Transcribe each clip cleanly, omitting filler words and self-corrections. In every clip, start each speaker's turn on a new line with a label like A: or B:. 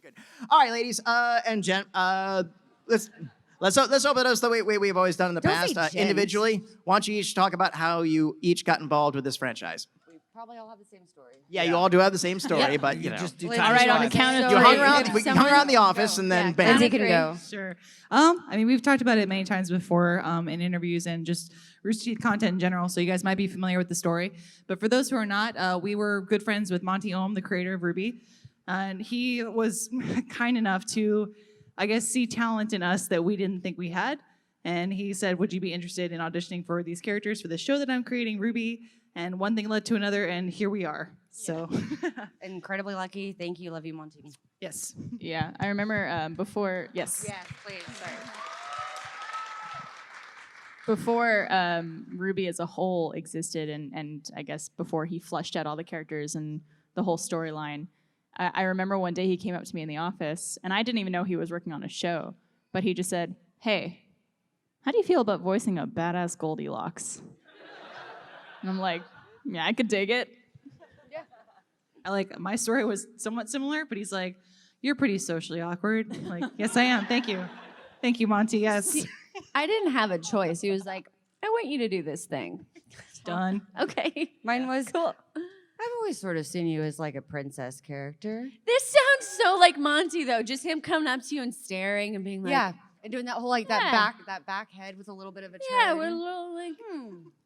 A: Good. All right, ladies and gent, let's open this the way we've always done in the past. Individually, why don't you each talk about how you each got involved with this franchise?
B: We probably all have the same story.
A: Yeah, you all do have the same story, but you know.
C: Just do
B: All
C: time
D: on the count of
A: You
D: three.
A: hung around the office and then bam.
B: Lindsay can go.
E: Sure. I mean, we've talked about it many times before in interviews and just Rooster Teeth content in general, so you guys might be familiar with the story. But for those who are not, we were good friends with Monty Ohm, the creator of Rwby, and he was kind enough to, I guess, see talent in us that we didn't think we had. And he said, would you be interested in auditioning for these characters for the show that I'm creating, Rwby? And one thing led to another, and here we are. So
B: Incredibly lucky. Thank you. Love you, Monty.
E: yes.
D: Yeah, I remember before,
B: Yes, please. Sorry.
D: before Rwby as a whole existed, and I guess before he fleshed out all the characters and the whole storyline, I remember one day he came up to me in the office, and I didn't even know he was working on a show, but he just said, hey, how do you feel about voicing a badass Goldilocks? And I'm like, yeah, I could dig it.
E: My story was somewhat similar, but he's like, you're pretty socially awkward. I'm like, yes, I am. Thank you. Thank you, Monty. Yes.
F: I didn't have a choice. He was like, I want you to do this thing.
E: Done.
F: Okay.
B: Mine was
F: Cool.
B: I've always sort of seen you as like a princess character.
F: This sounds so like Monty, though. Just him coming up to you and staring and being like,
B: Yeah, and doing that whole like
F: Yeah.
B: that back head with a little bit of a
F: yeah,
B: turn.
F: we're a little like,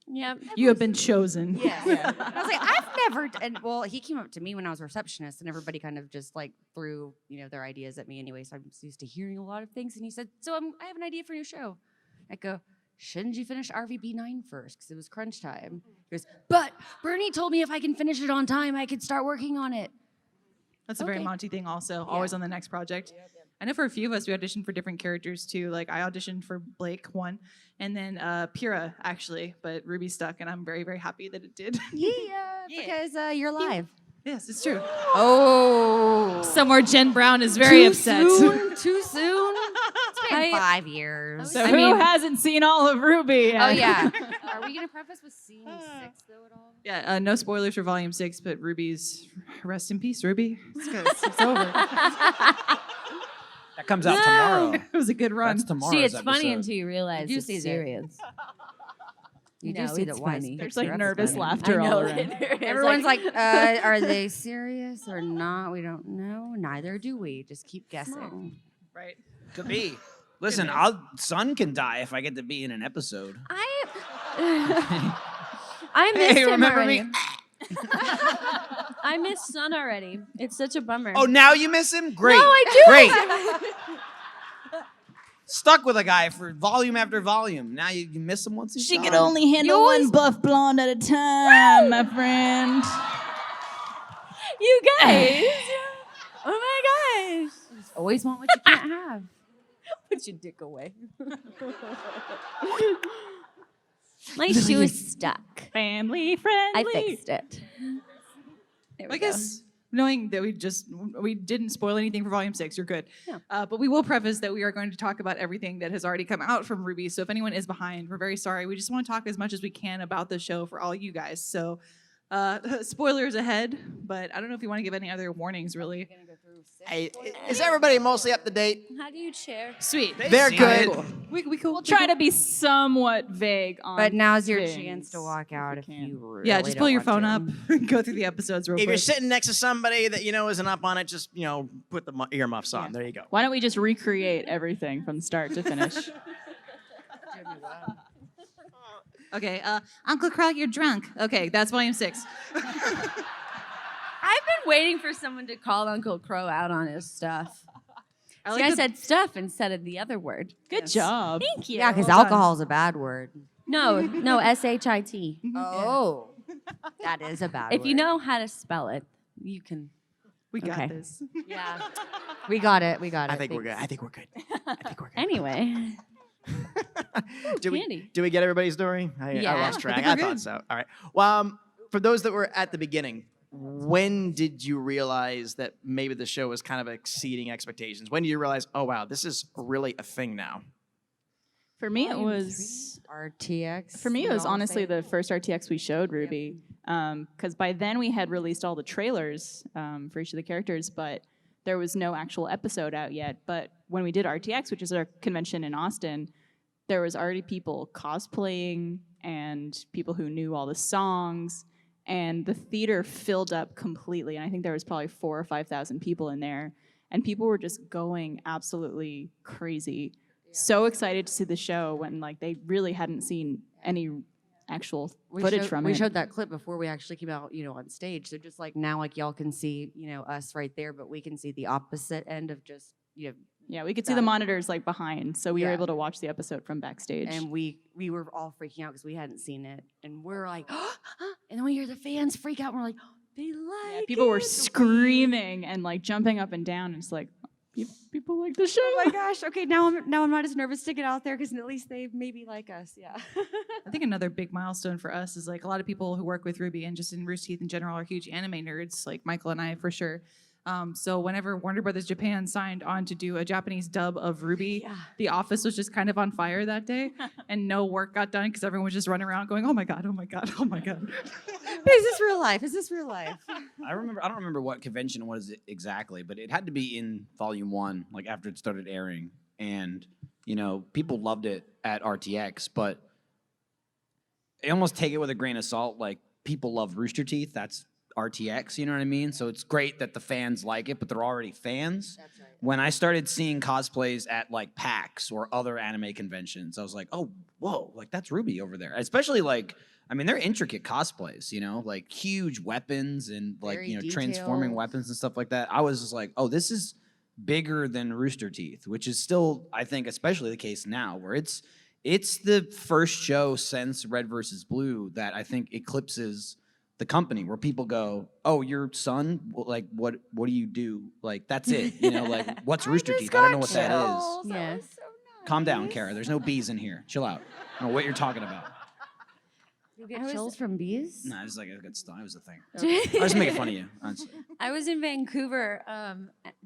F: yeah.
E: You have been chosen.
B: Yeah. I was like, I've never. And well, he came up to me when I was a receptionist, and everybody kind of just like threw their ideas at me anyway. So I'm used to hearing a lot of things. And he said, "So I have an idea for your show." I go, "Shouldn't you finish RVB 9 first? Because it was crunch time." He goes, "But Bernie told me if I can finish it on time, I could start working on it."
E: That's a very
B: Okay.
E: Monty thing also, always on the next project. I know for a few of us, we auditioned for different characters too. Like I auditioned for Blake one, and then Pyrrha actually, but Rwby stuck, and I'm very, very happy that it did.
B: Yeah, because you're live.
E: Yes, it's true.
B: Oh,
E: Somewhere Jen Brown is very upset.
B: Too soon. It's been 5 years.
D: So who hasn't seen all of Rwby yet?
B: Oh yeah. Are we gonna preface with seeing 6 though at all?
E: Yeah, no spoilers for Volume 6, but Rwby's rest in peace, Rwby. It's over.
C: That comes out tomorrow.
E: It was a good run.
C: That's tomorrow's
F: See, it's
C: episode.
F: funny until you realize
B: You do
F: it's
B: see that.
F: serious.
B: You
F: No,
B: do see
F: it's
B: that Weiss
F: funny.
B: picks
D: There's like
B: her up
D: nervous
B: funny.
D: laughter all around.
B: Everyone's like, are they serious or not? We don't know. Neither do we. Just keep guessing.
E: Right.
C: Could be. Listen, Son can die if I get to be in an episode.
F: I missed
C: Hey,
F: him
C: remember
F: already.
C: me?
F: I missed Sun already. It's such a bummer.
C: Oh, now you miss him? Great.
F: No, I do.
C: Great. Stuck with a guy for volume after volume. Now you miss him once he's
D: She
C: gone.
D: could only handle one buff blonde at a time, my friend.
F: You guys. Oh my gosh.
B: Always want what you can't have.
F: Put your dick away. My shoe is stuck.
D: Family friendly.
F: I fixed it. There we
E: I
F: go.
E: guess knowing that we didn't spoil anything for Volume 6, you're good.
F: Yeah.
E: But we will preface that we are going to talk about everything that has already come out from Rwby. So if anyone is behind, we're very sorry. We just want to talk as much as we can about the show for all you guys. So spoilers ahead, but I don't know if you want to give any other warnings, really.
A: Hey, is everybody mostly up to date?
F: How do you chair?
E: Sweet.
A: They're
C: seen
A: good.
C: it.
E: We cool.
D: We'll try to be somewhat vague on
B: But now's your
D: things.
B: chance to walk out if you really
E: Yeah, just pull
B: don't
E: your
B: want
E: phone
B: to.
E: up, go through the episodes real
A: If
E: quick.
A: you're sitting next to somebody that you know isn't up on it, just put the earmuffs on.
D: Yeah.
A: There you go.
D: Why don't we just recreate everything from start to finish?
E: Okay, Uncle Crow, you're drunk. Okay, that's Volume 6.
F: I've been waiting for someone to call Uncle Crow out on his stuff.
E: I
F: See, I
E: the-
F: said stuff instead of the other word.
D: Good job.
F: Thank you.
B: Yeah, because
E: Well done.
B: alcohol is a bad word.
F: No, S-H-I-T.
B: Oh, that is a bad word.
F: If you know how to spell it, you can.
E: We got
F: Okay.
E: this.
F: Yeah.
B: we got it. We got it.
A: I think we're good.
B: Thanks.
A: I think we're good. I think we're good.
F: Anyway.
A: Did
F: candy.
A: we get everybody's story? I
F: Yeah.
A: lost
E: I
A: track.
E: think
A: I
E: we're
A: thought
E: good.
A: so. All right. Well, for those that were at the beginning, when did you realize that maybe the show was kind of exceeding expectations? When did you realize, oh wow, this is really a thing now?
D: For me, it
B: Volume
D: was.
B: 3, RTX.
D: For me, it
B: we
D: was
B: all
D: honestly
B: say.
D: the first RTX we showed Rwby, because by then we had released all the trailers for each of the characters, but there was no actual episode out yet. But when we did RTX, which is our convention in Austin, there was already people cosplaying and people who knew all the songs, and the theater filled up completely. And I think there was probably 4,000 or 5,000 people in there, and people were just going absolutely crazy. So excited to see the show when like they really hadn't seen any actual footage from it.
B: We showed that clip before we actually came out, on stage. So just like now, like y'all can see, us right there, but we can see the opposite end of just,
D: Yeah, we could see the monitors like behind, so we were able to watch the episode from backstage.
B: and we were all freaking out because we hadn't seen it, and we're like, and then we hear the fans freak out, and we're like, they like
D: People were
B: it.
D: screaming and like jumping up and down, and it's like, people like the show.
B: Oh my gosh! Okay, now I'm not as nervous to get out there because at least they maybe like us. Yeah.
E: I think another big milestone for us is like a lot of people who work with Rwby and just in Rooster Teeth in general are huge anime nerds, like Michael and I for sure. So whenever Warner Brothers Japan signed on to do a Japanese dub of Rwby, the office was just kind of on fire that day, and no work got done because everyone was just running around going, "Oh my god, oh my god, oh my god."
B: Is this real life? Is this real life?
C: I don't remember what convention it was exactly, but it had to be in Volume 1, like after it started airing. And, people loved it at RTX, but I almost take it with a grain of salt. Like, people love Rooster Teeth. That's RTX, you know what I mean? So it's great that the fans like it, but they're already fans.
B: That's right.
C: When I started seeing cosplays at like PAX or other anime conventions, I was like, oh, whoa, like that's Rwby over there. Especially they're intricate cosplays, like huge weapons and like,
B: Very
C: transforming
B: detailed.
C: weapons and stuff like that. I was just like, oh, this is bigger than Rooster Teeth, which is still, I think, especially the case now, where it's the first show since Red versus Blue that I think eclipses the company, where people go, oh, your son, like what do you do? Like that's it, like what's Rooster Teeth? I don't know what that is.
B: Yes.
C: Calm down, Kara. There's no bees in here. Chill out. I don't know what you're talking about.
B: You get chills from bees?
C: No, it's like a good stuff. It was the thing. I was making fun of you. Honestly.
F: I was in Vancouver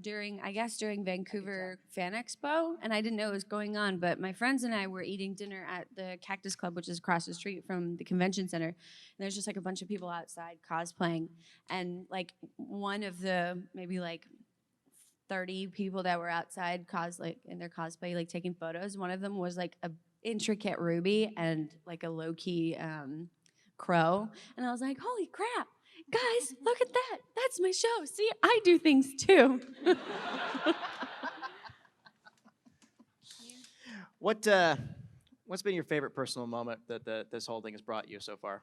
F: during Vancouver Fan Expo, and I didn't know what was going on. But my friends and I were eating dinner at the Cactus Club, which is across the street from the convention center. And there's just like a bunch of people outside cosplaying, and like one of the maybe like 30 people that were outside in their cosplay, like taking photos. One of them was like a intricate Rwby and like a low-key crow, and I was like, holy crap, guys, look at that, that's my show. See, I do things too.
A: What's been your favorite personal moment that this whole thing has brought you so far?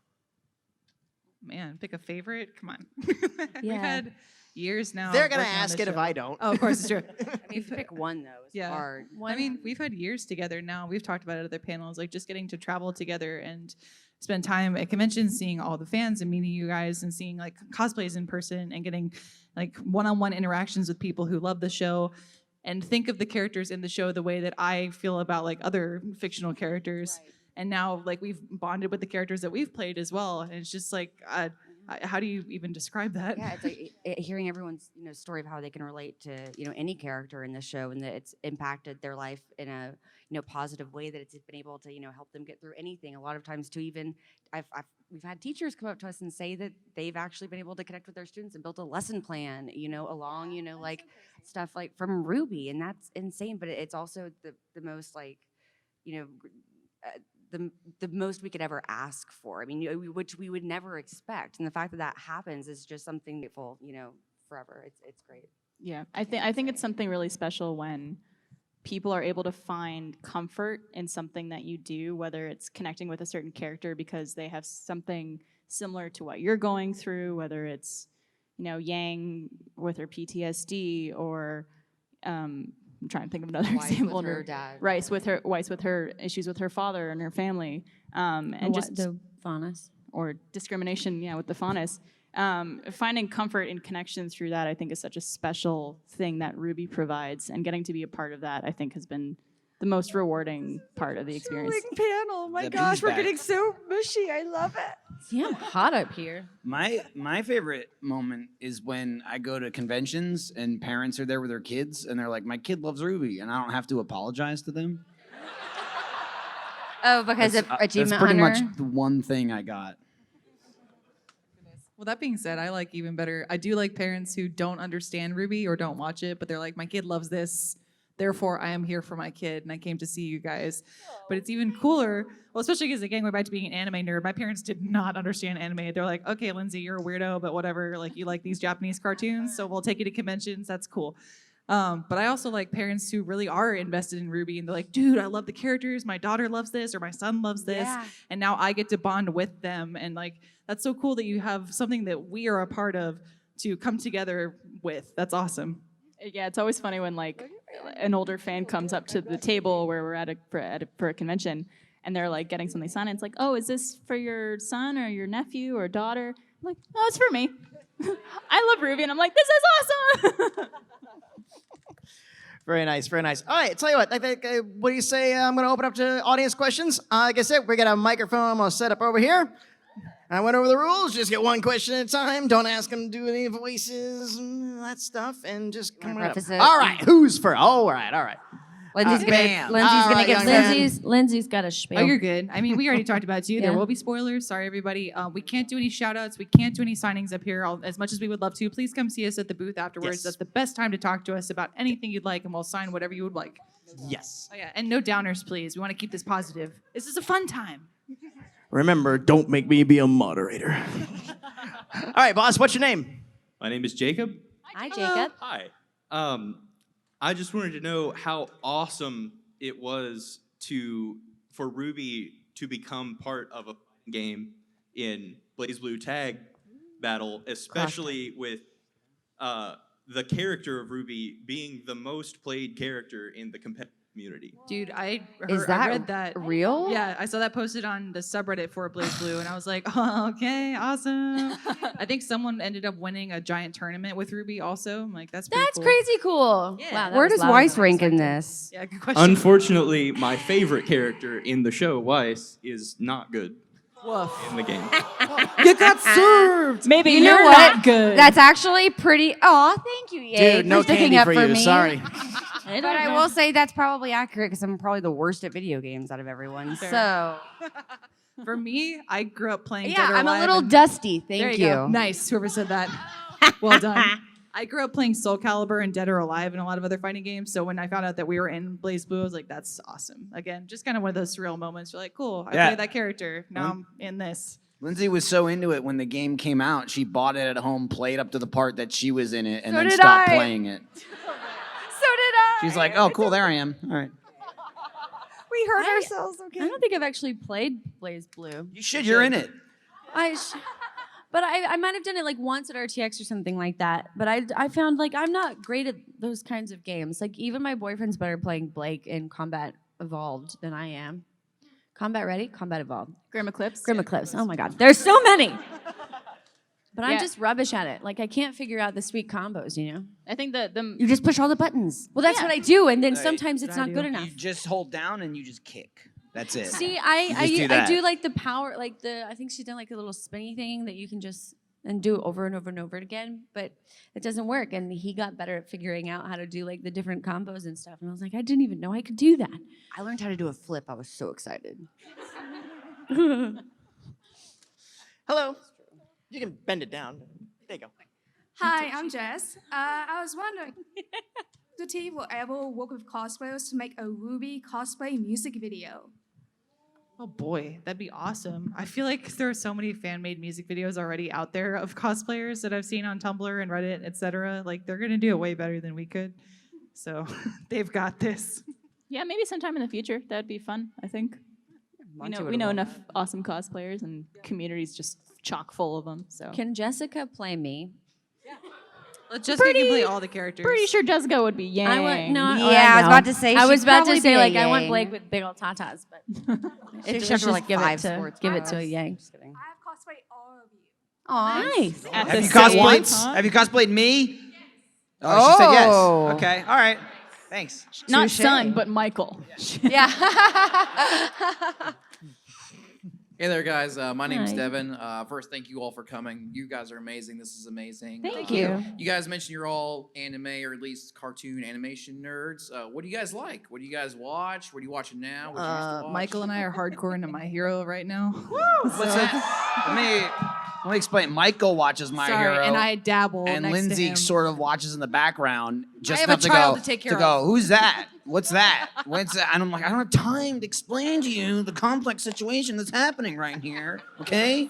E: Man, pick a favorite. Come on. We've
F: Yeah.
E: had years now.
A: They're
E: of
A: gonna
E: working on
A: ask
E: this
A: it if
E: show.
A: I don't.
E: Oh, of course it's true.
B: I mean, if you pick one though, it's
E: Yeah.
B: hard.
E: I mean, we've had years together now. We've talked about it at other panels, like just getting to travel together and spend time at conventions, seeing all the fans and meeting you guys and seeing like cosplays in person and getting like one-on-one interactions with people who love the show and think of the characters in the show the way that I feel about like other fictional characters.
B: Right.
E: And now like we've bonded with the characters that we've played as well. And it's just like, how do you even describe that?
B: Yeah, it's like hearing everyone's story of how they can relate to any character in the show, and that it's impacted their life in a positive way, that it's been able to help them get through anything. A lot of times too, even we've had teachers come up to us and say that they've actually been able to connect with their students and built a lesson plan along like stuff like from Rwby, and that's insane. But it's also the most like the most we could ever ask for. I mean, which we would never expect, and the fact that happens is just something grateful, forever. It's great.
D: Yeah, I think it's something really special when people are able to find comfort in something that you do, whether it's connecting with a certain character because they have something similar to what you're going through, whether it's Yang with her PTSD, or I'm trying to think of another
B: Weiss
D: example.
B: with her dad.
D: Weiss with her issues with her father and her family, and just
F: the Faunus.
D: or discrimination, with the Faunus. Finding comfort in connection through that, I think, is such a special thing that Rwby provides, and getting to be a part of that, I think, has been the most rewarding part of the experience.
B: Panel. My
C: The
B: gosh,
C: bees
B: we're
C: back.
B: getting so mushy. I love it.
F: See, I'm hot up here.
C: My favorite moment is when I go to conventions and parents are there with their kids and they're like, my kid loves Rwby, and I don't have to apologize to them.
F: Oh, because of
C: That's
F: Achievement
C: pretty
F: Hunter.
C: much the one thing I got.
E: Well, that being said, I like even better. I do like parents who don't understand Rwby or don't watch it, but they're like, my kid loves this. Therefore, I am here for my kid, and I came to see you guys. But it's even cooler, well, especially because, again, going back to being an anime nerd, my parents did not understand anime. They're like, okay, Lindsay, you're a weirdo, but whatever. Like, you like these Japanese cartoons, so we'll take you to conventions. That's cool. But I also like parents who really are invested in Rwby, and they're like, dude, I love the characters. My daughter loves this, or my son loves this.
F: Yeah.
E: And now I get to bond with them. And, like, that's so cool that you have something that we are a part of to come together with. That's awesome.
D: Yeah, it's always funny when like an older fan comes up to the table where we're for a convention, and they're like getting something signed. And it's like, oh, is this for your son or your nephew or daughter? I'm like, oh, it's for me. I love Rwby, and I'm like, this is awesome.
A: Very nice, very nice. All right, tell you what, what do you say? I'm going to open up to audience questions. Like I said, we got a microphone I'm going to set up over here. I went over the rules. Just get one question at a time. Don't ask them to do any voices and that stuff, and just come right up.
F: preface it.
A: All right, who's first? All right.
F: Lindsay's gonna
A: bam.
F: Lindsay's
A: All
F: gonna
A: right,
F: give
A: young man.
F: Lindsay's got a spiel.
E: Oh, you're good. I mean, we already talked about it too. There
F: Yeah.
E: will be spoilers. Sorry, everybody. We can't do any shout outs. We can't do any signings up here. As much as we would love to, please come see us at the booth afterwards.
A: Yes.
E: That's the best time to talk to us about anything you'd like, and we'll sign whatever you would like.
A: Yes.
E: Oh, yeah. And no downers, please. We want to keep this positive. This is a fun time.
A: Remember, don't make me be a moderator. All right, boss, what's your name?
G: My name is Jacob.
F: Hi, Jacob.
G: Hi. I just wanted to know how awesome it was for Rwby to become part of a game in BlazBlue Tag Battle, especially with the character of Rwby being the most played character in the competitive community.
E: Dude, I
F: Is that
E: read that.
F: real?
E: Yeah, I saw that posted on the subreddit for BlazBlue, and I was like, oh, okay, awesome. I think someone ended up winning a giant tournament with Rwby also. I'm like, that's pretty
F: That's
E: cool.
F: crazy cool.
E: Yeah.
F: Wow, that
B: Where
F: was
B: does
F: loud.
B: Weiss rank in this?
E: Yeah, good question.
G: Unfortunately, my favorite character in the show, Weiss, is not good
E: Woof.
G: in the game.
E: You got served.
D: Maybe
B: You know
D: you're
B: what?
D: not good.
B: That's actually pretty. Aw, thank you, Ye,
A: Dude, no
B: for sticking
A: candy
B: up
A: for
B: for
A: you.
B: me.
A: Sorry.
B: But I will say that's probably accurate because I'm probably the worst at video games out of everyone.
E: Fair.
B: So
E: For me, I grew up playing
B: yeah,
E: Dead or
B: I'm a
E: Alive
B: little
E: and-
B: dusty.
E: There
B: Thank
E: you go. Nice, whoever said that. Well done. I grew up playing Soul Calibur and Dead or Alive and a lot of other fighting games. So when I found out that we were in BlazBlue, I was like, that's awesome. Again, just kind of one of those surreal moments. You're like, cool, I
C: Yeah.
E: played that character. Now I'm in this.
C: Lindsay was so into it when the game came out. She bought it at home, played up to the part that she was in it, and
B: So
C: then
B: did
C: stopped
B: I.
C: playing it.
B: So did I.
C: She's like, oh, cool, there I am. All right.
B: We hurt ourselves. Okay.
F: I don't think I've actually played BlazBlue.
C: You should. You're in it.
F: But I might have done it like once at RTX or something like that. But I found like I'm not great at those kinds of games. Like even my boyfriend's better playing Blake in Combat Evolved than I am. Combat Ready? Combat Evolved.
D: Grim Eclipse.
F: Grim Eclipse. Oh my God. There's so many. But I'm
D: Yeah.
F: just rubbish at it. Like I can't figure out the sweet combos, you know?
D: I think the
F: You just push all the buttons. Well, that's
D: Yeah.
F: what I do. And then
C: Right.
F: sometimes it's not good enough.
C: You just hold down and you just kick. That's it.
F: See, I
C: just do
F: I
C: that.
F: do like the power, like I think she's done like a little spinny thing that you can just and do over and over and over again, but it doesn't work. And he got better at figuring out how to do like the different combos and stuff. And I was like, I didn't even know I could do that.
B: I learned how to do a flip. I was so excited.
A: Hello. You can bend it down. There you go.
H: Hi, I'm Jess. I was wondering, the team will ever work with cosplayers to make a Rwby cosplay music video?
E: Oh boy, that'd be awesome. I feel like there are so many fan-made music videos already out there of cosplayers that I've seen on Tumblr and Reddit, etc. Like they're gonna do it way better than we could. So they've got this.
D: yeah, maybe sometime in the future that'd be fun. I think we know enough awesome cosplayers, and community's just chock full of them. So
F: Can Jessica play me?
E: Let's just get you play all the characters.
D: pretty sure Jessica would be Yang.
F: I want no.
B: Yeah, I was about to say.
F: I
B: she'd
F: was about to
B: probably
F: say
B: be a
F: like I want
B: Yang.
F: Blake with big old tatas, but
B: She'd
F: it's
B: have
F: just
B: like
F: give
B: 5
F: it to
B: sports
F: give it to a
B: bras.
F: Yang. Just kidding.
H: I have cosplayed all of you.
B: Aw.
F: Nice.
D: At
C: Have
D: the
C: you
D: same
C: cosplayed?
D: time.
C: Have you cosplayed me? Oh, she said yes.
B: Oh.
C: Okay. All right. Thanks.
D: Not
B: Touche.
D: Son, but Michael.
B: Yeah.
I: Hey there, guys. My name's
F: Hi.
I: Devin. First, thank you all for coming. You guys are amazing. This is amazing.
F: Thank you.
I: You guys mentioned you're all anime or at least cartoon animation nerds. What do you guys like? What do you guys watch? What are you watching now? What you used to watch?
E: Michael and I are hardcore into My Hero right now.
C: What's that? Let me explain. Michael watches My
E: Sorry,
C: Hero.
E: and I dabble
C: and
E: next to
C: Lindsay
E: him.
C: sort of watches in the background. Just
E: have
C: enough
E: a child
C: to go,
E: to take care
C: to go,
E: of.
C: who's that? What's that? What's that? And I'm like, I don't have time to explain to you the complex situation that's happening right here, okay?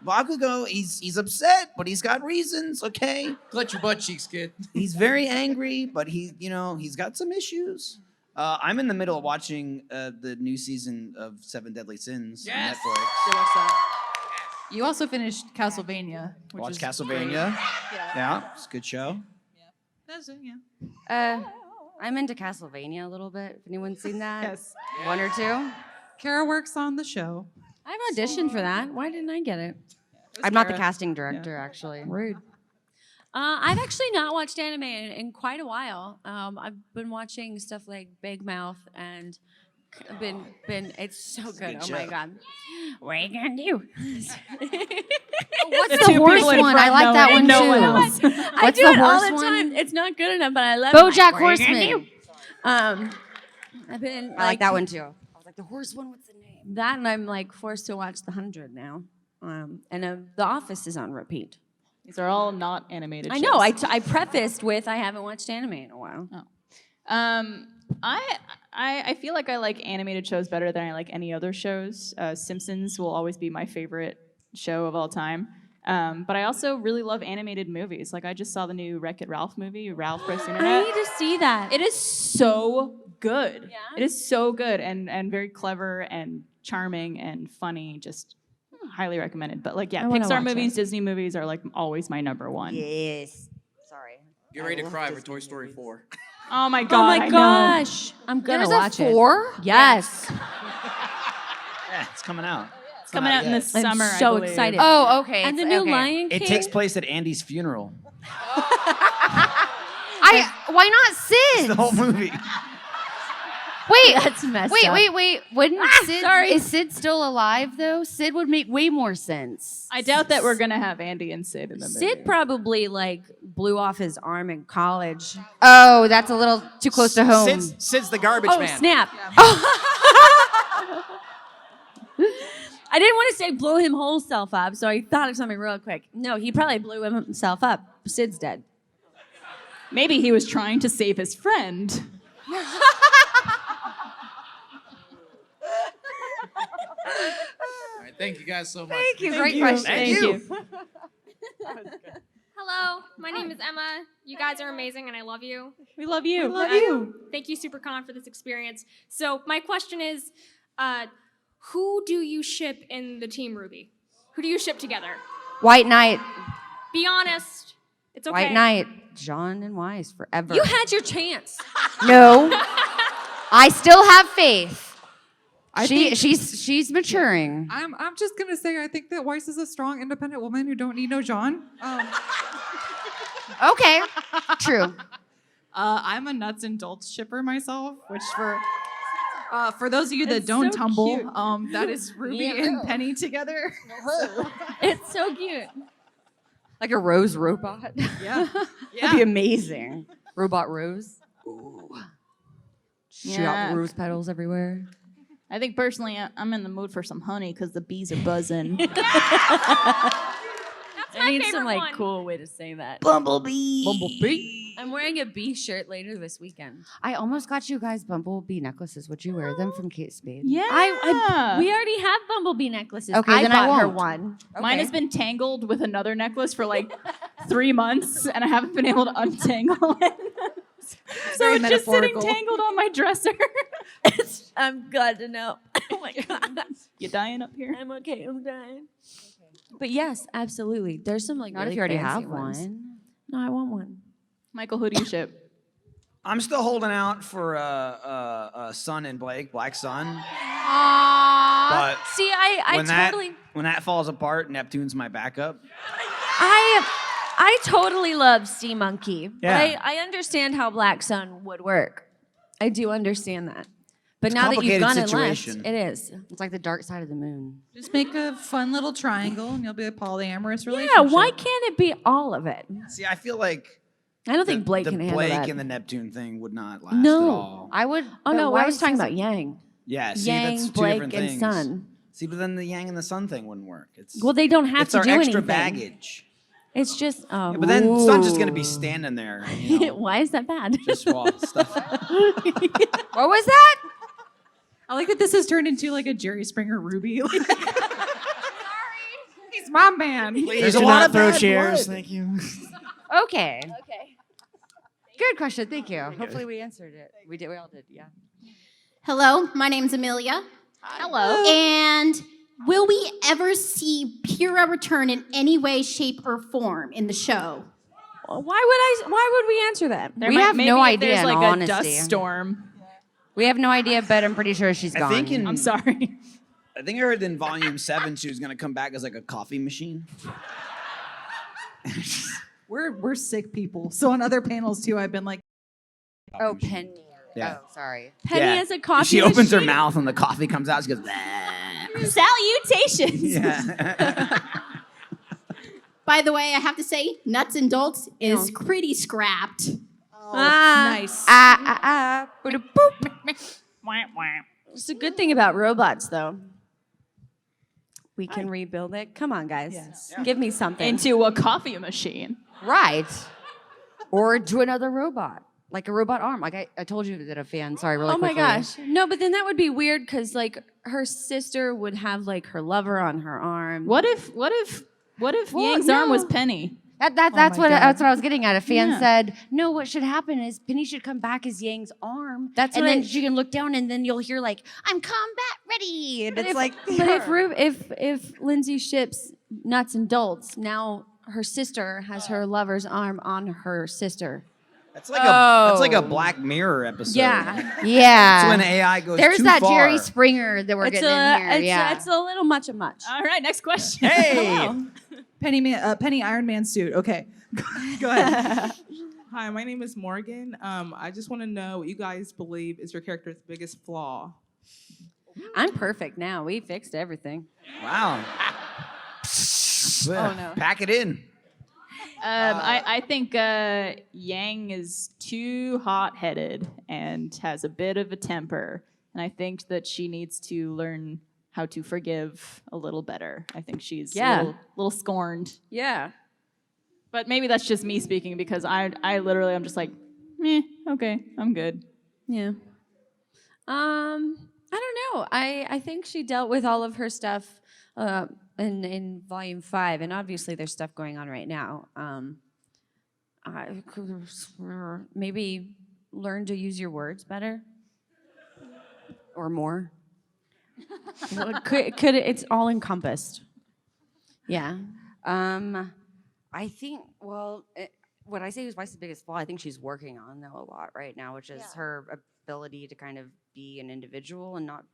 C: Bakugo, he's upset, but he's got reasons, okay?
I: Clutch your butt cheeks, kid.
C: He's very angry, but he's got some issues. I'm in the middle of watching the new season of Seven Deadly Sins on
I: Yes!
C: Netflix.
E: You also finished Castlevania. Which
C: Watch
E: is
C: Castlevania.
E: great.
C: Yeah, it's a good show.
E: That's it, yeah.
B: I'm into Castlevania a little bit. If anyone's seen that,
E: Yes.
B: one or two.
E: Kara works on the show.
F: I've auditioned for that. Why didn't I get it?
B: I'm not the
E: Kara.
B: casting director, actually.
F: Rude. I've actually not watched anime in quite a while. I've been watching stuff like Big Mouth and been. It's so good.
C: good
F: Oh my
C: show.
F: god. What are you gonna do?
B: What's
D: The
B: the
D: two
B: horse
D: people in
B: one?
D: front
B: I like that
D: knowing
B: one
D: no
B: too.
D: one else.
F: I
B: What's
F: do
B: the
F: it all
B: horse
F: the
B: one?
F: time. It's not good enough, but I love it.
B: BoJack
F: What are you gonna
B: Horseman.
F: do? I've been.
B: I like that one too. I was like, the horse one. What's the name?
F: That and I'm like forced to watch The 100 now. And The Office is on repeat.
D: These are all not animated.
F: I know.
D: shows.
F: I prefaced with I haven't watched anime in a while.
D: I feel like I like animated shows better than I like any other shows. Simpsons will always be my favorite show of all time. But I also really love animated movies. Like I just saw the new Wreck-It Ralph movie, Ralph Breaks the
F: I
D: Internet.
F: need to see that.
D: It is so good.
F: Yeah?
D: It is so good and very clever and charming and funny. Just highly recommended. But like, yeah,
F: I wanna
D: Pixar
F: watch
D: movies,
F: it.
D: Disney movies are like always my number one.
B: Yes. Sorry.
I: Get ready to cry for Toy Story 4.
D: Oh my god!
F: Oh
D: I
F: my
D: know.
F: gosh. I'm gonna
B: There's
F: watch
B: a
F: it.
B: 4?
F: Yes.
C: Yeah, it's coming out.
D: It's coming out in the
C: yet.
F: I'm
D: summer. I
F: so
D: believe.
F: excited.
B: Oh, okay.
F: And the
B: it's-
F: new
B: okay.
F: Lion King.
C: It takes place at Andy's funeral.
B: Why not Sid?
C: The whole movie.
B: Wait,
F: That's messed up.
B: wait. Wouldn't Sid?
F: sorry.
B: Is Sid still alive though? Sid would make way more sense.
D: I doubt that we're gonna have Andy and Sid in the movie.
F: Sid probably like blew off his arm in college.
B: Oh, that's a little too close to home.
A: Sid's the garbage
F: Oh
A: man.
F: snap! I didn't want to say blow him whole self up, so I thought of something real quick. No, he probably blew himself up. Sid's dead.
D: Maybe he was trying to save his friend.
I: All right, thank you guys so much.
B: Thank you. Great question.
D: Thank you.
J: Hello, my name is Emma. You guys are amazing and I love you.
D: We love you.
J: Thank you, SuperCon, for this experience. So, my question is who do you ship in the Team Rwby? Who do you ship together?
B: White Knight.
J: Be honest. It's okay.
B: White Knight. John and Weiss forever.
F: You had your chance.
B: No. I still have faith.
E: I think-
B: She's maturing.
K: I'm just gonna say I think that Weiss is a strong, independent woman who don't need no John.
B: Okay. True.
E: I'm a nuts and bolts shipper myself, which for those of you that don't
D: so
E: tumble,
D: cute.
E: that is Rwby and Penny together.
F: It's so cute.
B: Like a Rose robot.
E: Yeah.
B: That'd be amazing. Robot Rose. Ooh. Shoot
D: Yeah.
B: out rose petals everywhere.
D: I think personally, I'm in the mood for some honey because the bees are buzzing.
J: That's
F: I
J: my
F: need
J: favorite
F: some like
J: one.
F: cool way to say that.
B: Bumblebee.
F: I'm wearing a bee shirt later this weekend.
B: I almost got you guys bumblebee necklaces. Would you wear them from Kate Spade?
D: Yeah.
F: We already have bumblebee necklaces.
B: Okay, then I
F: bought her
B: won't.
F: one.
D: Mine
B: Okay.
D: has been tangled with another necklace for like 3 months, and I haven't been able to untangle it. So
E: Very
D: it's just sitting
E: metaphorical.
D: tangled on my dresser.
F: I'm glad to know. Oh my god.
D: You dying up here?
F: I'm okay. I'm dying. But yes, absolutely. There's some like
B: Not
F: really
B: if you already
F: fancy
B: have
F: ones.
B: one.
F: No, I want one.
D: Michael, who do you ship?
C: I'm still holding out for Sun and Blake, Black Sun. But
F: See, I totally
C: when that falls apart, Neptune's my backup.
F: I totally love Sea Monkey.
C: Yeah.
F: But I understand how Black Sun would work. I do understand that. But now that you've
C: complicated
F: gone and
C: situation.
F: left, it is.
B: It's like the dark side of the moon.
K: Just make a fun little triangle, and you'll be a polyamorous relationship.
F: Yeah, why can't it be all of it?
C: See, I feel like
F: I don't think Blake
C: the
F: can handle
C: Blake
F: that.
C: and the Neptune thing would not last
F: No.
C: at all.
B: I would.
F: Oh
B: but
F: no, I was
B: Weiss
F: talking
B: has-
F: about Yang.
C: Yeah, see,
F: Yang,
C: that's two
F: Blake,
C: different
F: and
C: things.
F: Sun.
C: See, but then the yang and the sun thing wouldn't work.
B: Well, they don't have
C: it's
B: to
C: our
B: do
C: extra
B: anything.
C: baggage.
B: It's just.
C: Yeah, but then Sun's just gonna be standing there. You know,
B: Why is that bad?
C: just while stuff.
B: What was that?
E: I like that this has turned into like a Jerry Springer Ruby. Sorry. He's my man.
A: Please do not throw chairs. Thank you.
B: Okay. Good question. Thank you. Hopefully we answered it. We did. We all did. Yeah.
L: Hello, my name's Amelia.
B: Hello.
L: And will we ever see Pyrrha return in any way, shape, or form in the show?
B: Why would we answer that?
D: There
B: We
D: might-
B: have
D: maybe
B: no
D: if
B: idea.
D: There's
B: in
D: like
B: all
D: a
B: honesty.
D: dust storm.
B: We have no idea, but I'm pretty sure she's gone.
C: I think
D: I'm sorry.
C: I think I heard in Volume 7 she was gonna come back as like a coffee machine.
E: We're sick people. So on other panels too, I've been like,
B: Oh, Penny.
C: Yeah.
B: Oh, sorry.
D: Penny has a coffee
C: She opens her
D: machine?
C: mouth and the coffee comes out. She goes. "Bah."
L: Salutations!
C: Yeah.
L: By the way, I have to say, Nuts and Dolts is pretty scrapped.
E: nice.
B: It's a good thing about robots, though. We can rebuild it. Come on, guys.
E: Yes.
B: Give me something.
D: Into a coffee machine.
B: Right. Or to another robot. Like a robot arm. Like I told you that a fan. Sorry, really
F: Oh my
B: quickly.
F: gosh. No, but then that would be weird because like her sister would have like her lover on her arm.
D: What if Yang's arm was Penny?
B: That's
E: my
B: what
E: God.
B: that's what I was getting at. A fan
D: Yeah.
B: said, "No, what should happen is Penny should come back as Yang's arm,
F: That's
B: and
F: what
B: then
F: I-
B: she can look down, and then you'll hear like, I'm combat ready,' and it's like,
F: But if Lindsay ships Nuts and Dolts, now her sister has her lover's arm on her sister.
C: That's like a Black Mirror episode.
F: Yeah.
B: yeah,
C: That's when AI goes
B: there's
C: too
B: that
C: far.
B: Jerry Springer that we're
F: It's
B: getting in here.
F: it's a little much of much.
D: All right, next question.
C: Hey.
E: Penny Iron Man suit. Okay. Go ahead.
M: Hi, my name is Morgan. I just want to know what you guys believe is your character's biggest flaw.
B: I'm perfect now. We fixed everything.
C: Wow.
B: Oh no.
C: Pack it in.
D: I think Yang is too hot-headed and has a bit of a temper, and I think that she needs to learn how to forgive a little better. I think she's a little scorned.
B: Yeah.
D: But maybe that's just me speaking because I literally I'm just like, meh, okay, I'm good.
F: Yeah. I don't know. I think she dealt with all of her stuff in volume 5, and obviously there's stuff going on right now. Maybe learn to use your words better or more. Could it's all encompassed? Yeah.
B: I think, what I say was Weiss's biggest flaw, I think she's working on, though, a lot right now, which is her ability to kind of be an individual and not,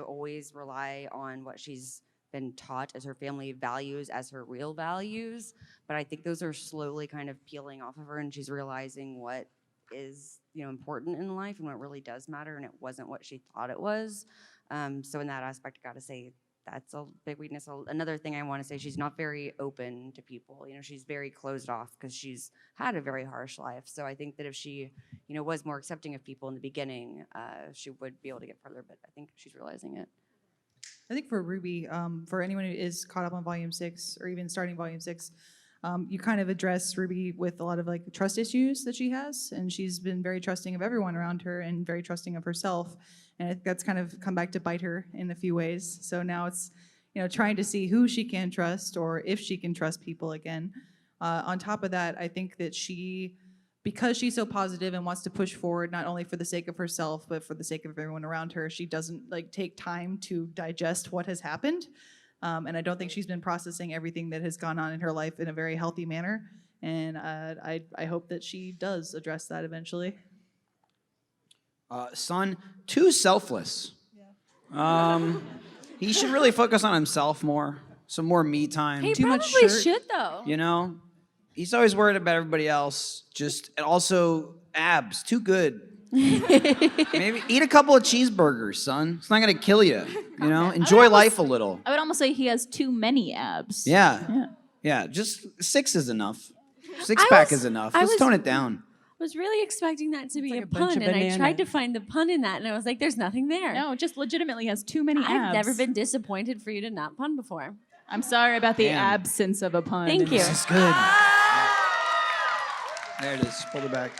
B: always rely on what she's been taught as her family values as her real values. But I think those are slowly kind of peeling off of her, and she's realizing what is, important in life and what really does matter, and it wasn't what she thought it was. So in that aspect, I got to say, that's a big weakness. Another thing I want to say, she's not very open to people. She's very closed off because she's had a very harsh life. So I think that if she, was more accepting of people in the beginning, she would be able to get further. But I think she's realizing it.
E: I think for Rwby, for anyone who is caught up on Volume 6 or even starting Volume 6, you kind of address Rwby with a lot of like trust issues that she has, and she's been very trusting of everyone around her and very trusting of herself. And I think that's kind of come back to bite her in a few ways. So now it's, trying to see who she can trust or if she can trust people again. On top of that, I think that because she's so positive and wants to push forward, not only for the sake of herself, but for the sake of everyone around her, she doesn't take time to digest what has happened. And I don't think she's been processing everything that has gone on in her life in a very healthy manner. And I hope that she does address that eventually.
C: Son, too selfless. He should really focus on himself more. Some more me time.
F: He
E: Too much
F: probably
E: shirt.
F: should though.
C: He's always worried about everybody else. And also abs, too good. Maybe eat a couple of cheeseburgers, son. It's not gonna kill you. Enjoy life a little.
D: I would almost say he has too many abs.
C: Yeah. Just 6 is enough. 6-pack is enough. Let's tone it down.
F: was really expecting that to be
B: like
F: a
B: a bunch
F: pun,
B: of
F: and I tried to
B: bananas.
F: find the pun in that, and I was like, "There's nothing there."
D: No, it just legitimately has too many abs.
F: I've never been disappointed for you to not pun before.
D: I'm sorry about the
C: Damn.
D: absence of a pun.
F: Thank you.
C: This is good. There it is. Pull it back.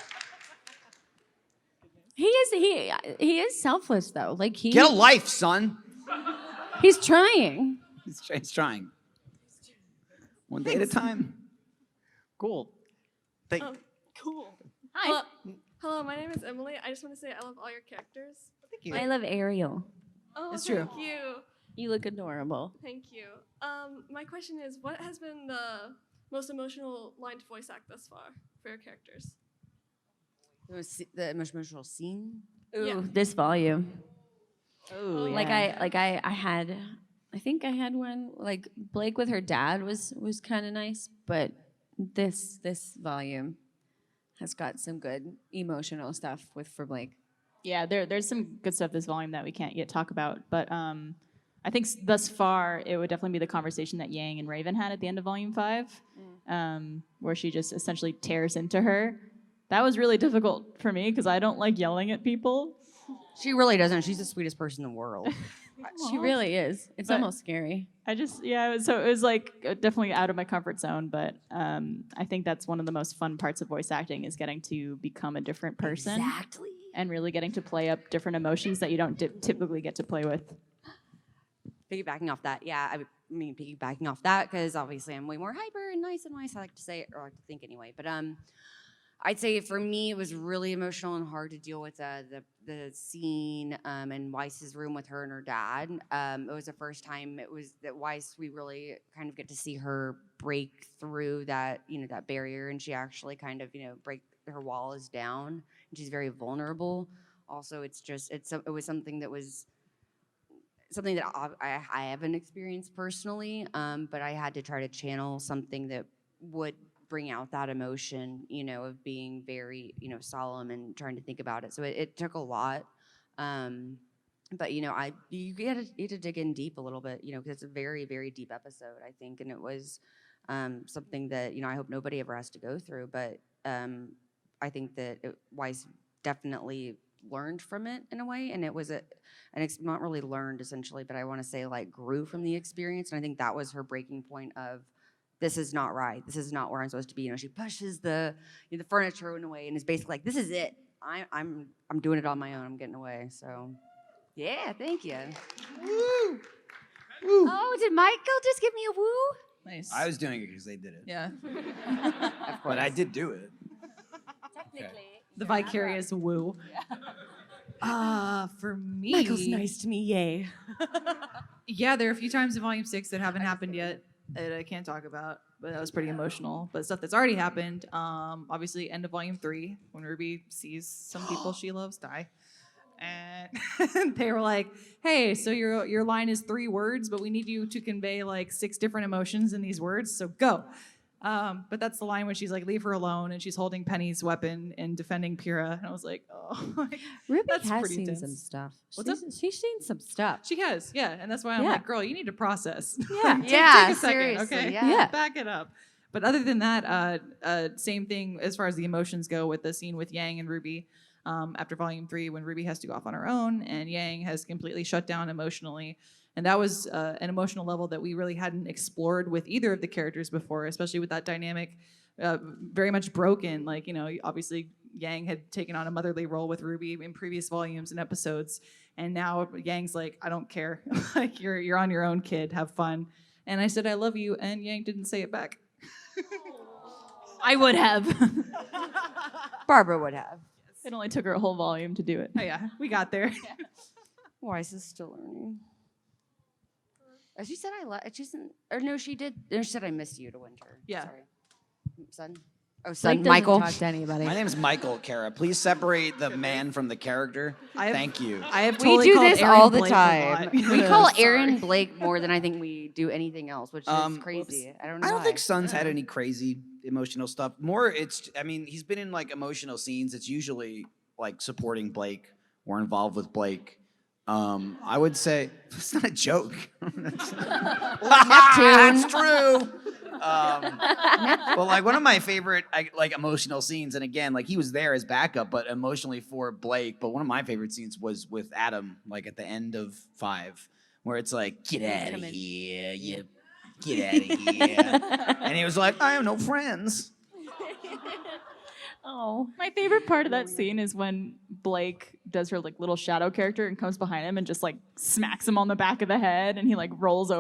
F: He is selfless though. Like
C: Get a life, son.
F: he's trying.
C: He's trying. One day at a time.
A: Cool. Thank
J: Cool.
D: Hi.
J: Hello, my name is Emily. I just want to say I love all your characters.
A: Thank you.
F: I love Ariel.
J: Oh,
A: It's
J: thank
A: true.
J: you.
F: You look adorable.
J: Thank you. My question is, what has been the most emotional line to voice act thus far for your characters?
F: The emotional scene.
J: Ooh. Yeah.
F: This volume.
J: Oh,
F: I think I had one like Blake with her dad was kind of nice, but this volume has got some good emotional stuff for Blake.
D: Yeah, there's some good stuff this volume that we can't yet talk about, but I think thus far it would definitely be the conversation that Yang and Raven had at the end of volume 5, where she just essentially tears into her. That was really difficult for me because I don't like yelling at people.
F: She really doesn't. She's the sweetest person in the world. She really is. It's
D: But
F: almost scary.
D: So it was like definitely out of my comfort zone, but I think that's one of the most fun parts of voice acting is getting to become a different person.
F: Exactly.
D: And really getting to play up different emotions that you don't typically get to play with.
F: Piggybacking off that, because obviously I'm way more hyper and nice and nice. I like to say, or I like to think anyway. But I'd say for me, it was really emotional and hard to deal with the scene in Weiss's room with her and her dad. It was the first time that Weiss, we really kind of get to see her break through that barrier, and she actually kind of her wall is down, and she's very vulnerable. Also, it was something that I haven't experienced personally, but I had to try to channel something that would bring out that emotion, of being very, solemn and trying to think about it. So it took a lot. But, you had to dig in deep a little bit, because it's a very, very deep episode, I think. And it was something that, I hope nobody ever has to go through. But I think that Weiss definitely learned from it in a way. And it was not really learned, essentially, but I want to say, grew from the experience. And I think that was her breaking point of, this is not right. This is not where I'm supposed to be. She pushes the furniture in a way and is basically like, this is it. I'm doing it on my own. I'm getting away. So, yeah, thank you.
E: Woo!
F: Oh, did Michael just give me a woo?
E: Nice.
C: I was doing it because they did it.
E: Yeah.
C: But I did do it.
F: Technically.
E: The vicarious woo. For me.
F: Michael's nice to me, yay.
E: Yeah, there are a few times in Volume 6 that haven't happened yet that I can't talk about, but that was pretty emotional. But stuff that's already happened, obviously end of Volume 3, when Rwby sees some people she loves die. And they were like, hey, so your line is 3 words, but we need you to convey 6 different emotions in these words, so go. But that's the line when she's like, leave her alone, and she's holding Penny's weapon and defending Pyrrha. And I was like, oh,
F: Rwby
E: that's
F: has
E: pretty
F: seen
E: intense.
F: some stuff.
E: What's up?
F: She's seen some stuff.
E: She has, yeah. And that's why I'm
F: Yeah.
E: like, girl, you need to process.
F: Yeah.
E: take
F: Yeah,
E: a second,
F: seriously,
E: okay?
F: yeah.
E: Back it up. But other than that, same thing as far as the emotions go with the scene with Yang and Rwby after Volume 3 when Rwby has to go off on her own and Yang has completely shut down emotionally. And that was an emotional level that we really hadn't explored with either of the characters before, especially with that dynamic very much broken. Obviously Yang had taken on a motherly role with Rwby in previous volumes and episodes. And now Yang's like, I don't care. You're on your own, kid. Have fun. And I said, I love you. And Yang didn't say it back.
D: I would have.
F: Barbara would have.
D: It only took her a whole volume to do it.
E: Oh, yeah, we got there.
F: Weiss is still learning. She said she did. No, she said I missed you to winter.
E: Yeah.
F: Sorry. Son? Oh, son,
B: Blake doesn't
F: Michael.
B: talk to anybody.
C: My name is Michael, Kara. Please separate the man from the character. Thank you.
E: I have
F: We
E: totally
F: do
E: called
F: this
E: Aaron
F: all the
E: Blake a
F: time.
E: lot.
F: We call
E: Sorry.
F: Aaron Blake more than I think we do anything else, which is crazy. I don't know.
C: I don't
F: why.
C: think Son's had any crazy emotional stuff. More, he's been in emotional scenes. It's usually supporting Blake or involved with Blake. I would say it's not a joke.
F: Neptune.
C: That's true. Well, like one of my favorite like emotional scenes, and again, like he was there as backup, but emotionally for Blake. But one of my favorite scenes was with Adam, like at the end of 5, where it's like, "Get out of here, you get out of here," and he was like, "I have no friends."
D: Oh, my favorite part of that scene is when Blake does her like little shadow character and comes behind him and just like smacks him on the back of the head, and he like falls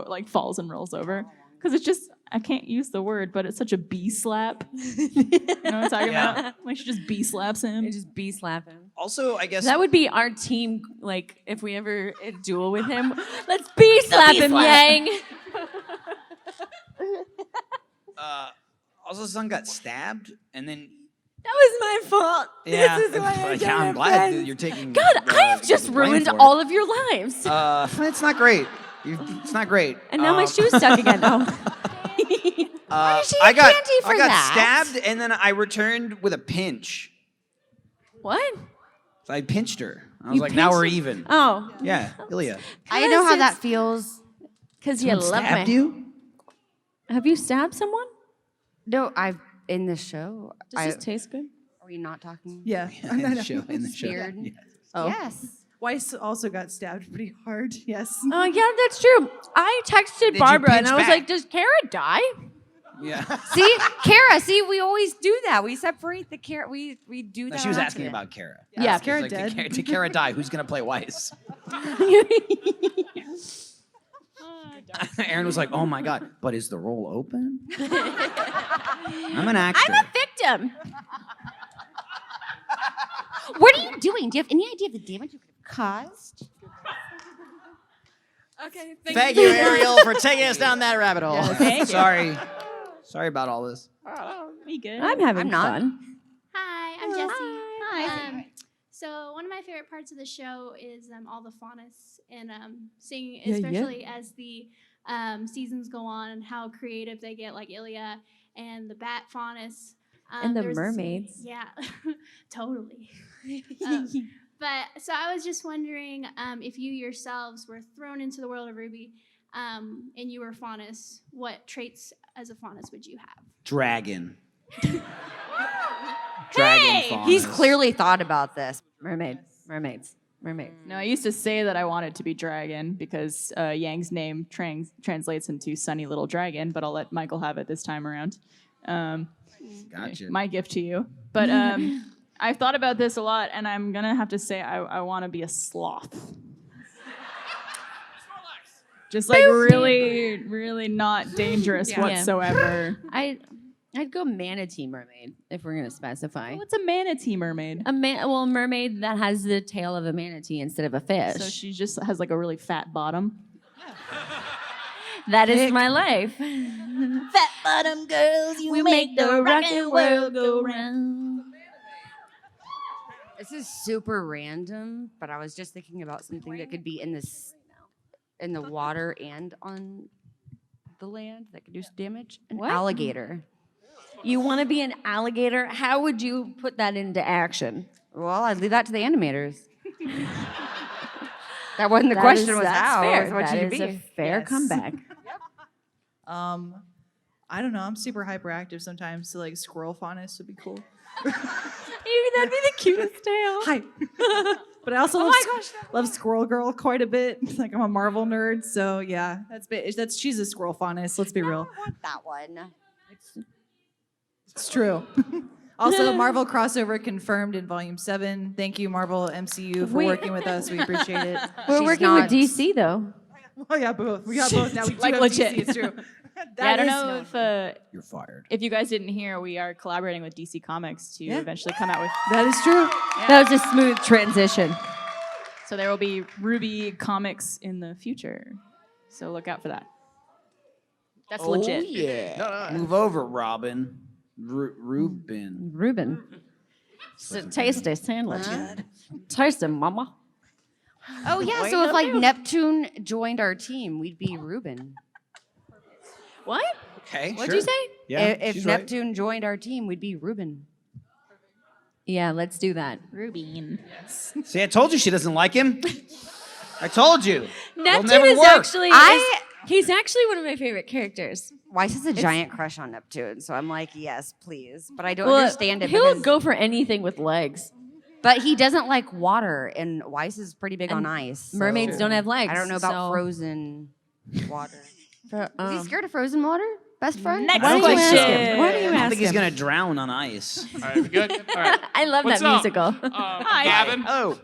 D: and rolls over. Because it's just, I can't use the word, but it's such a bee slap. You know what I'm talking about? Like she just bee slaps him.
B: It just bee slap him.
C: Also, I guess
F: That would be our team, like, if we ever duel with him. Let's bee slap him, Yang.
C: also son got stabbed, and then
F: That was my fault.
C: yeah,
F: This is why I don't
C: I'm
F: have
C: glad
F: friends.
C: that you're taking.
F: God, I've just
C: the blame
F: ruined
C: for it.
F: all of your lives.
C: It's not great. It's not great.
F: And now my shoe's stuck again. Oh.
C: Why
F: did she
C: I
F: get candy for
C: I got
F: that?
C: stabbed, and then I returned with a pinch.
F: What?
C: So I pinched her. I was like, now we're even.
F: Oh.
C: Yeah, Ilya.
B: I know how that feels.
F: Because you
C: Someone
F: love
C: stabbed
F: me.
C: you?
F: Have you stabbed someone?
B: No, I've in the show.
F: Does this taste good?
B: Are we not talking?
E: Yeah.
C: In the show. In the show.
B: Speared?
C: Yeah.
E: Oh.
B: Yes.
E: Weiss also got stabbed pretty hard. Yes.
F: Oh, yeah, that's true. I texted
C: you
F: Barbara and
C: pinch
F: I was
C: back?
F: like, does Kara die?
C: Yeah.
B: See, Kara. See, we always do that. We separate the Kara. We do
C: No,
B: that.
C: she was
B: on
C: asking
B: accident.
C: about Kara.
F: Yeah.
C: It's
E: Kara
C: like,
E: dead?
C: Did Kara die? Who's gonna play Weiss? Aaron was like, "Oh my god!" But is the role open? I'm an actor.
F: I'm a victim.
B: What are you doing? Do you have any idea of the damage you could have caused?
J: Okay,
A: Thank you, Ariel, for taking us down that rabbit hole.
C: Sorry about all this.
D: Me good.
F: I'm having
B: I'm not.
F: fun.
L: Hi, I'm Jessie.
F: Hi.
L: So one of my favorite parts of the show is all the Faunus and seeing,
F: Yeah,
L: especially as the seasons go on, and how creative they get, like Ilya and the Bat Faunus.
F: And the
L: there was a scene-
F: mermaids.
L: Yeah, totally. But so I was just wondering if you yourselves were thrown into the world of Rwby and you were Faunus, what traits as a Faunus would you have?
C: Dragon. Dragon Faunus.
B: He's clearly thought about this. Mermaids.
D: No, I used to say that I wanted to be dragon because Yang's name translates into sunny little dragon, but I'll let Michael have it this time around.
C: Gotcha.
D: My gift to you. But I've thought about this a lot, and I'm going to have to say I want to be a sloth. Just like really, really not dangerous whatsoever.
F: I'd go manatee mermaid if we're gonna specify.
D: What's a manatee mermaid?
F: A mermaid that has the tail of a manatee instead of a fish.
D: So she just has like a really fat bottom.
F: That is my life.
B: Fat bottom girls, you
F: make the rockin' world go round.
B: This is super random, but I was just thinking about something that could be in the water and on the land that could do some damage. An
F: What?
B: alligator.
F: You want to be an alligator? How would you put that into action?
B: Well, I'd leave that to the animators. That wasn't the question. Was
F: that's
B: how?
F: fair.
B: It was what
F: That
B: you'd
F: is
B: be.
F: a fair
E: Yes.
F: comeback.
E: I don't know. I'm super hyperactive sometimes, so like squirrel faunus would be cool.
F: That'd be the cutest tail.
E: Hi. But I also love Squirrel Girl quite a bit. Like I'm a Marvel nerd, so yeah, she's a squirrel faunus. Let's be real.
B: I want that one.
E: It's true. Also, Marvel crossover confirmed in Volume 7. Thank you, Marvel MCU, for working with us. We appreciate it.
F: We're
B: She's
F: working
B: not-
F: with DC though.
E: Oh yeah, both. We got both now. We do
D: Like
E: have
D: legit.
E: DC, it's true.
D: I don't
E: is
D: know
E: known.
C: You're fired.
D: if you guys didn't hear, we are collaborating with DC Comics to eventually come out with.
E: That is true.
F: That was a smooth transition.
D: So there will be Rwby comics in the future. So look out for that. That's legit.
C: Yeah. Move over, Robin. Ruben.
F: Reuben. It's a tasty sandwich. Taste it, mama.
B: Oh yeah, so if like Neptune joined our team, we'd be Reuben.
F: What?
C: Okay.
F: What'd
C: sure.
F: you say?
C: Yeah.
B: If
C: she's right.
B: Neptune joined our team, we'd be Reuben.
F: Yeah, let's do that.
D: Rubin.
C: See, I told you she doesn't like him. I told you. It'll
F: Neptune
C: never
F: is
C: work.
F: actually. He's actually one of my favorite characters.
B: Weiss has a giant crush on Neptune, so I'm like, yes, please. But I don't
F: Well,
B: understand it.
F: He'll
B: because-
F: go for anything with legs.
B: But he doesn't like water, and Weiss is pretty big on ice. so-
F: Mermaids don't have legs.
B: I don't know about
F: so-
B: frozen water. Is he
F: Um,
B: scared of frozen water? Best friend?
D: Next
F: Why do you
D: question.
F: ask him? Why do you
C: I don't
F: ask
C: think he's
F: him?
C: gonna drown on ice.
N: All right, we good? All right.
F: I love
N: What's
F: that
N: up?
F: musical.
N: Gavin.
C: Oh,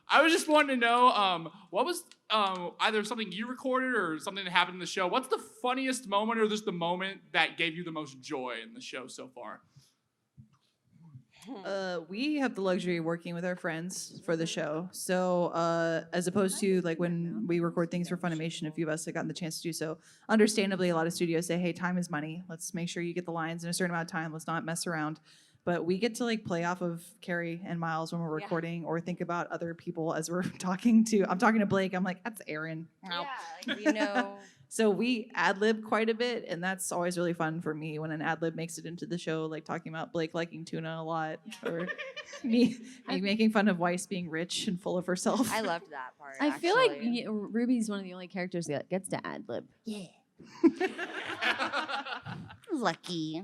N: I was just wanting to know, what was either something you recorded or something that happened in the show? What's the funniest moment or just the moment that gave you the most joy in the show so far?
E: We have the luxury of working with our friends for the show. So as opposed to like when we record things for Funimation, a few of us have gotten the chance to do so. Understandably, a lot of studios say, hey, time is money. Let's make sure you get the lines in a certain amount of time. Let's not mess around. But we get to like play off of Carrie and Miles when we're recording or think about other people as we're talking to. I'm talking to Blake. I'm like, that's Aaron.
B: Yeah, like, we know.
E: So we ad-lib quite a bit, and that's always really fun for me when an ad-lib makes it into the show, like talking about Blake liking tuna a lot, or me making fun of Weiss being rich and full of herself.
B: I loved that part.
F: I feel like
B: actually.
F: Ruby's one of the only characters that gets to ad lib.
B: Yeah. Lucky.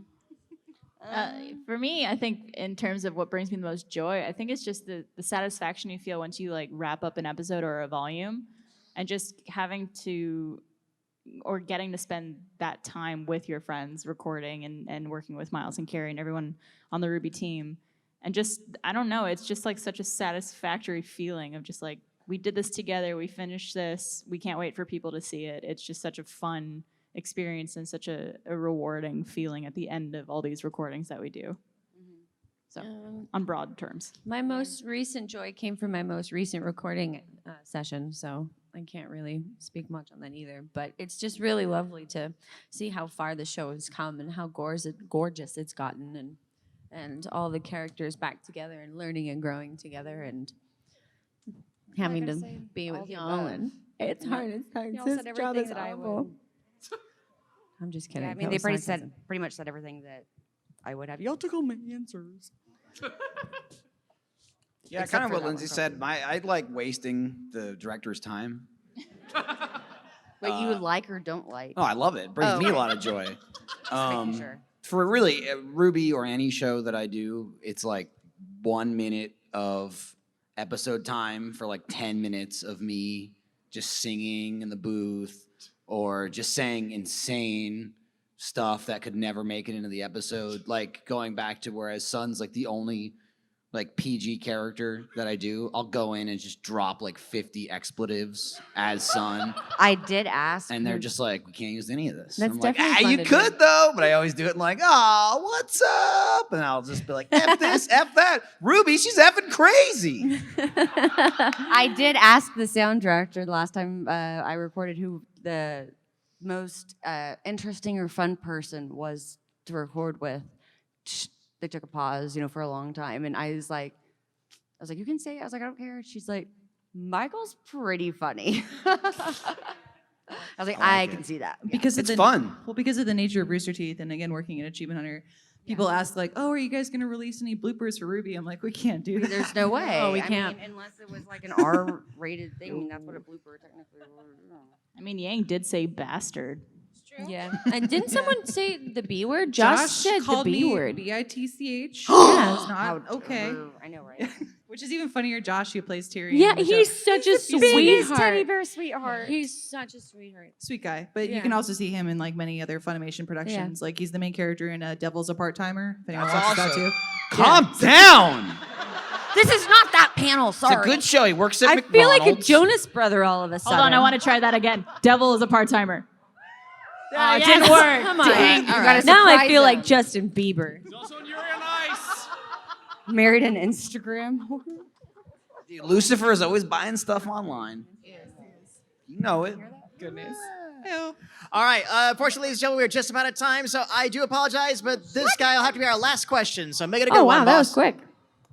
D: For me, I think in terms of what brings me the most joy, I think it's just the satisfaction you feel once you like wrap up an episode or a volume, and just having to or getting to spend that time with your friends recording and working with Miles and Carrie and everyone on the Rwby team. And just, I don't know, it's just like such a satisfactory feeling of just like, we did this together, we finished this, we can't wait for people to see it. It's just such a fun experience and such a rewarding feeling at the end of all these recordings that we do. So, on broad terms.
F: My most recent joy came from my most recent recording session, so I can't really speak much on that either. But it's just really lovely to see how far the show has come and how gorgeous it's gotten, and all the characters back together and learning and growing together and having to be with y'all. And it's hard. It's hard.
B: Y'all said everything that I would.
F: I'm just kidding.
B: Yeah, I mean,
F: That
B: they
F: was sarcasm.
B: pretty much said everything that I would have. Y'all took all my answers.
C: yeah,
B: Except
C: kind of
B: for
C: what
B: that
C: Lindsay
B: one
C: said. I like wasting the director's time.
B: What you like or don't like.
C: Oh, I love it. It brings me a lot of joy.
B: making sure.
C: For really Rwby or any show that I do, it's like 1 minute of episode time for like 10 minutes of me just singing in the booth or just saying insane stuff that could never make it into the episode. Like going back to whereas Sun's like the only like PG character that I do, I'll go in and just drop like 50 expletives as Sun.
B: I did ask.
C: And they're just like, we can't use any of this.
F: That's
C: I'm like,
F: definitely fun
C: you
F: to
C: could
F: do.
C: though, but I always do it in like, oh, what's up? And I'll just be like, F this, F that. Rwby, she's effing crazy.
B: I did ask the sound director the last time I recorded who the most interesting or fun person was to record with. They took a pause, for a long time, and I was like, you can say it. I was like, I don't care. She's like, Michael's pretty funny. I was like, I can see that.
E: Because
C: It's
E: of the,
C: fun.
E: Well, because of the nature of Rooster Teeth, and again working in Achievement Hunter, people ask like, "Oh, are you guys going to release any bloopers for Rwby?" I'm like, "We can't do that.
B: There's no way.
F: Oh, we
B: I
F: can't.
B: mean, unless it was like an R-rated thing. That's what a blooper technically was.
D: I mean, Yang did say bastard.
F: Yeah. And didn't someone say the B word? Josh said the
E: called
F: B
E: me
F: word.
E: bitch.
F: Yeah.
E: It's not okay.
B: I know, right?
E: Which is even funnier. Josh, who plays Tyrion.
F: Yeah,
E: in the
F: he's
E: show.
F: such a
B: Biggest
F: sweetheart.
B: teddy bear sweetheart.
F: He's such a sweetheart.
E: Sweet guy, but you
F: Yeah.
E: can also see him in like many other Funimation productions. Like he's the main character in Devil's a Part-Timer. If anyone's watched that too.
C: Calm down.
B: This is not that panel. Sorry.
C: It's a good show. He works at
F: I
C: McDonald's.
F: feel like a Jonas brother all of a sudden.
D: Hold on, I want to try that again. Devil is a part-timer.
F: It
D: didn't work.
F: Come on.
B: Dang, you gotta
F: Now I
B: surprise
F: feel
B: him.
F: like Justin Bieber.
N: He's also in Yuri on Ice.
B: Married an Instagram.
C: Dude, Lucifer is always buying stuff online. You know it.
E: Goodness.
A: All right. Unfortunately, ladies and gentlemen, we're just about at time, so I do apologize, but this guy will have to be our last question. So make it a good
F: Oh,
A: one,
F: wow, that
A: boss.
F: was quick.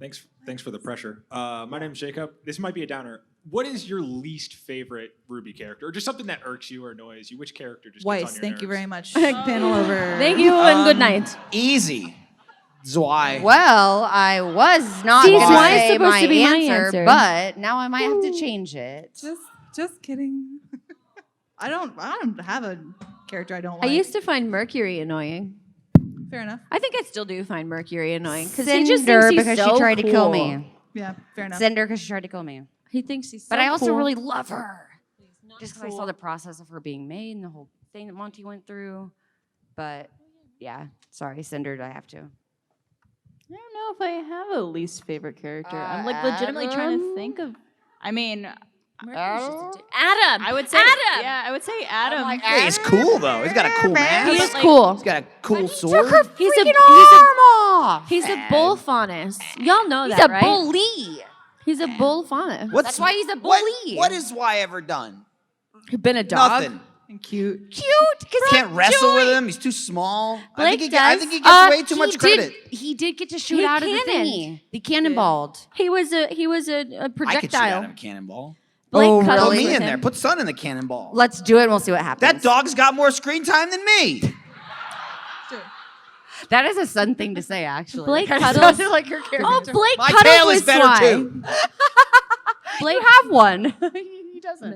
O: Thanks for the pressure. My name's Jacob. This might be a downer. What is your least favorite Rwby character, or just something that irks you or annoys you? Which character just gets on
E: Weiss,
O: your
E: thank you
O: nerves?
E: very much. Panel over.
F: Thank you and good night.
C: Easy. Zwei.
B: Well, I was not
F: See,
B: going to
F: Zwei is
B: say
F: supposed
B: my
F: to be my
B: answer,
F: answer.
B: but now I might have to change it.
K: Just kidding.
E: I don't have a character I don't
F: I
E: like.
F: used to find Mercury annoying.
E: Fair enough.
F: I think I still do find Mercury annoying because he just
B: Cinder,
F: thinks he's
B: because
F: so
B: she tried to kill
F: cool.
B: me.
E: Yeah, fair enough.
B: Cinder because she tried to kill me.
F: He thinks he's so
B: But I also
F: cool.
B: really love her. Just because I saw the process of her being made and the whole thing that Monty went through. But yeah, sorry, Cinder, I have to.
D: I don't know if I have a least favorite character. I'm like legitimately trying to think of. I mean,
F: Adam.
D: I would say
F: Adam.
D: Yeah, I would say Adam.
C: Hey, he's cool though. He's got a cool mask.
F: He is cool.
C: He's got a cool sword.
F: He's a bull Faunus. Y'all know
B: He's
F: that,
B: a
F: right?
B: bully.
F: He's a bull Faunus.
B: That's why he's a bully.
C: What has Y ever done?
F: Been a dog.
C: Nothing.
E: And cute.
B: Cute. Because
C: Can't wrestle with him. He's too small. I
F: Blake
C: think he gets way too much credit.
B: He did get to shoot
F: He
B: out of the
F: cannoned.
B: thingy. The cannonballed.
F: He was a
C: I could shoot out
F: projectile.
C: of a cannonball.
F: Blake
C: Put
F: cuddles
C: me
F: with
C: in
F: him.
C: there. Put Sun in the cannonball.
B: Let's do it and we'll see what happens.
C: That dog's got more screen time than me.
B: That is a Sun thing to say, actually.
F: Blake
B: That
F: cuddles.
B: sounded like your character.
F: Oh, Blake
C: My
F: cuddles
C: tail is
F: with
C: better
F: Sly.
C: too.
F: Blake
B: You have one. He doesn't.